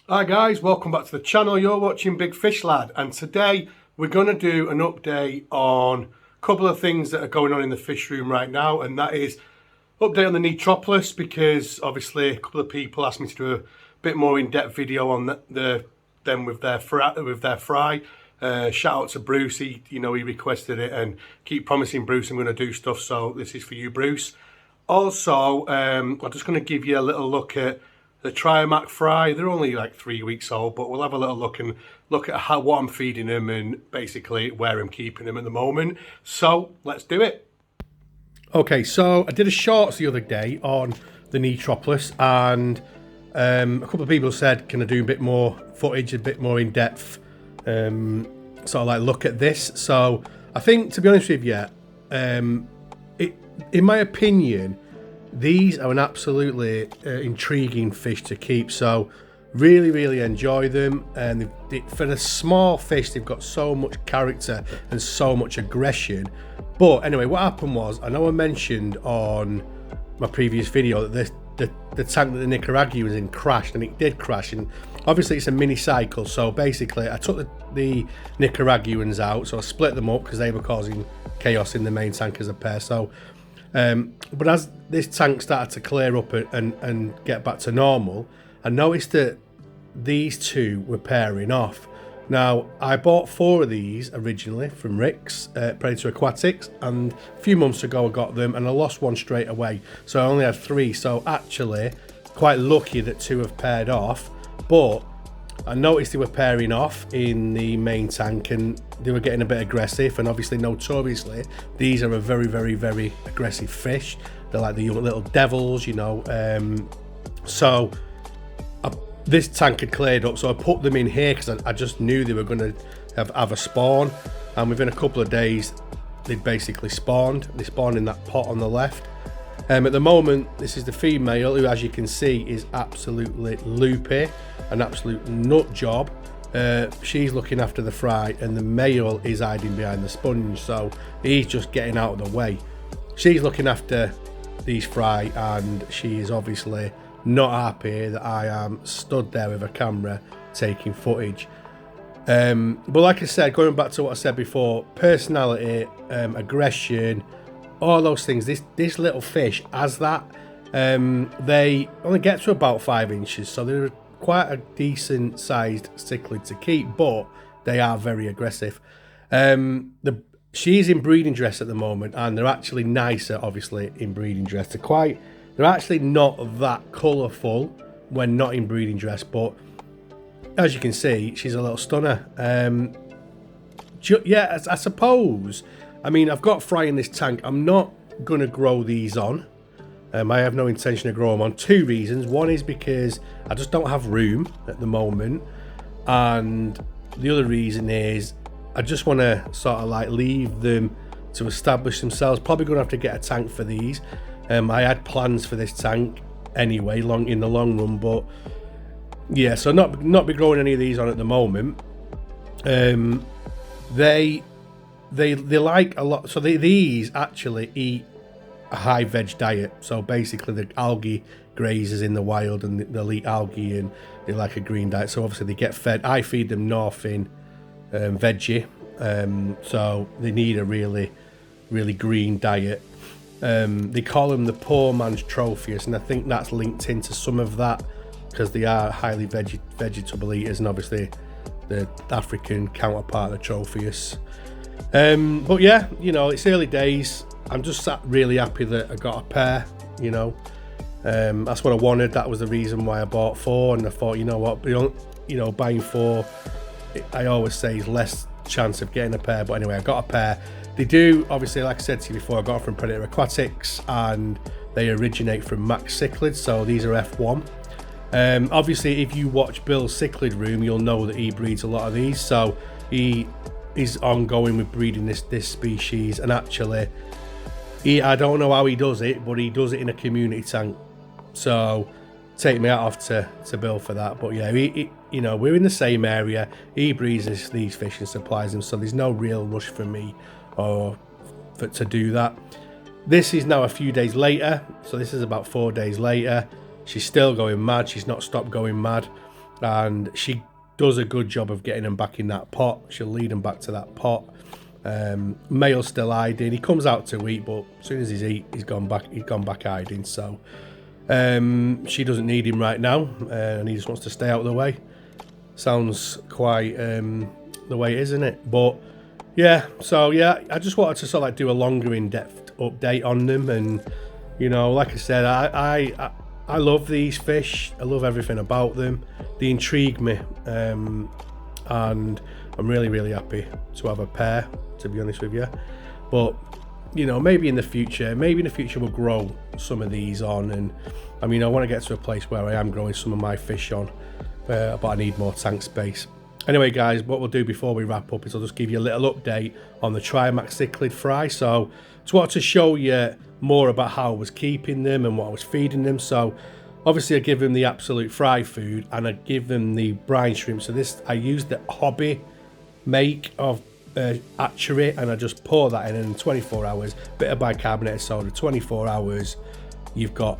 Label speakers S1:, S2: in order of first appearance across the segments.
S1: Hi guys, welcome back to the channel. You're watching Big Fish Lad, and today we're going to do an update on a couple of things that are going on in the fish room right now, and that is update on the Neetroplus, because obviously a couple of people asked me to do a bit more in-depth video on them with their fry. Shout out to Bruce, he requested it, and keep promising Bruce I'm going to do stuff, so this is for you, Bruce. Also, I'm just going to give you a little look at the Trimac fry. They're only like 3 weeks old, but we'll have a little look at what I'm feeding them and basically where I'm keeping them at the moment. So let's do it. Okay, so I did a shorts the other day on the Neetroplus, and a couple of people said, can I do a bit more footage, a bit more in depth, sort of like look at this. So I think, to be honest with you, in my opinion, these are an absolutely intriguing fish to keep. So really enjoy them, and for the small fish they've got so much character and so much aggression. But anyway, what happened was, I know I mentioned on my previous video that the tank that the Nicaragua was in crashed, and it did crash, and obviously it's a mini cycle. So basically I took the Nicaraguans out, so I split them up because they were causing chaos in the main tank as a pair. So but as this tank started to clear up and get back to normal, I noticed that these two were pairing off. Now, I bought 4 of these originally from Rick's Predator Aquatics, and a few months ago I got them, and I lost one straight away, so I only had 3. So actually quite lucky that 2 have paired off, but I noticed they were pairing off in the main tank, and they were getting a bit aggressive, and obviously notoriously these are a very aggressive fish. They're like the young little devils, so this tank had cleared up, so I put them in here because I just knew they were going to have a spawn, and within a couple of days they'd basically spawned. They spawned in that pot on the left. At the moment, this is the female, who, as you can see, is absolutely loopy, an absolute nut job. She's looking after the fry, and the male is hiding behind the sponge, so he's just getting out of the way. She's looking after these fry, and she is obviously not happy that I am stood there with a camera taking footage. But like I said, going back to what I said before, personality, aggression, all those things, this little fish has that. They only get to about 5 inches, so they're quite a decent sized cichlid to keep, but they are very aggressive. She's in breeding dress at the moment, and they're actually nicer obviously in breeding dress. They're actually not that colourful when not in breeding dress, but as you can see, she's a little stunner. Yeah, I suppose, I mean, I've got fry in this tank. I'm not going to grow these on. I have no intention of growing them on. 2 reasons. One is because I just don't have room at the moment. And the other reason is I just want to sort of like leave them to establish themselves. Probably going to have to get a tank for these. I had plans for this tank anyway, in the long run. But yeah, so not be growing any of these on at the moment. They like a lot, so these actually eat a high veg diet. So basically the algae grazes in the wild, and they'll eat algae, and they like a green diet, so obviously they get fed. I feed them Norfin veggie, so they need a really green diet. They call them the poor man's Tropheus, and I think that's linked into some of that because they are highly vegetable eaters, and obviously the African counterpart of Tropheus. But yeah, it's early days. I'm just really happy that I got a pair. That's what I wanted. That was the reason why I bought 4, and I thought, what, buying 4, I always say is less chance of getting a pair. But anyway, I got a pair. They do, obviously, like I said to you before, I got it from Predator Aquatics, and they originate from Max cichlids, so these are F1. Obviously, if you watch Bill's cichlid room, you'll know that he breeds a lot of these, so he is ongoing with breeding this species, and actually I don't know how he does it, but he does it in a community tank, so take me out off to Bill for that. But yeah, we're in the same area. He breeds these fish and supplies them, so there's no real rush for me to do that. This is now a few days later, so this is about 4 days later. She's still going mad. She's not stopped going mad. and she does a good job of getting them back in that pot. She'll lead them back to that pot. Male's still hiding. He comes out to eat, but as soon as he's gone back hiding. So she doesn't need him right now, and he just wants to stay out of the way. Sounds quite the way it is, isn't it? But yeah, so yeah, I just wanted to sort of like do a longer in-depth update on them, and you know, like I said, I love these fish. I love everything about them. They intrigue me, and I'm really happy to have a pair, to be honest with you. But you know, maybe in the future we'll grow some of these on, and I mean, I want to get to a place where I am growing some of my fish on, but I need more tank space. Anyway, guys, what we'll do before we wrap up is I'll just give you a little update on the Trimac cichlid fry. So just wanted to show you more about how I was keeping them and what I was feeding them. So obviously I give them the absolute fry food, and I give them the brine shrimp. So this, I use the hobby make of hatchery, and I just pour that in 24 hours, bit of bicarbonate soda, 24 hours, you've got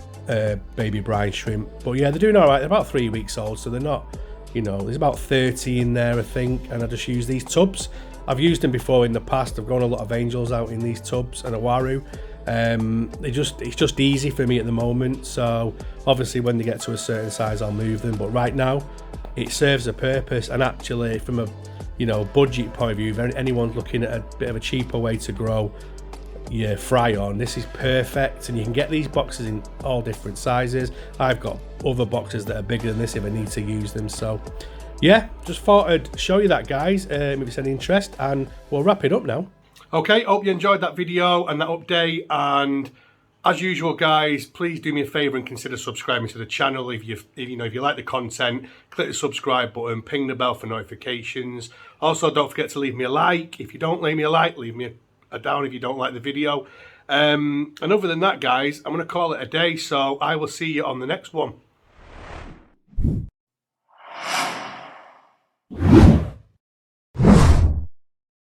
S1: baby brine shrimp. But yeah, they're doing all right. They're about 3 weeks old, so they're not, you know, there's about 30 in there, I think, and I just use these tubs. I've used them before in the past. I've grown a lot of angels out in these tubs and a waru. It's just easy for me at the moment. So obviously when they get to a certain size, I'll move them. But right now, it serves a purpose. And actually, from a budget point of view, if anyone's looking at a bit of a cheaper way to grow your fry on, this is perfect. And you can get these boxes in all different sizes. I've got other boxes that are bigger than this if I need to use them. So yeah, just thought I'd show you that, guys, if it's any interest, and we'll wrap it up now. Okay, hope you enjoyed that video and that update, and as usual, guys, please do me a favor and consider subscribing to the channel. If you like the content, click the subscribe button, ping the bell for notifications. Also, don't forget to leave me a like. If you don't leave me a like, leave me a down if you don't like the video. And other than that, guys, I'm going to call it a day, so I will see you on the next one.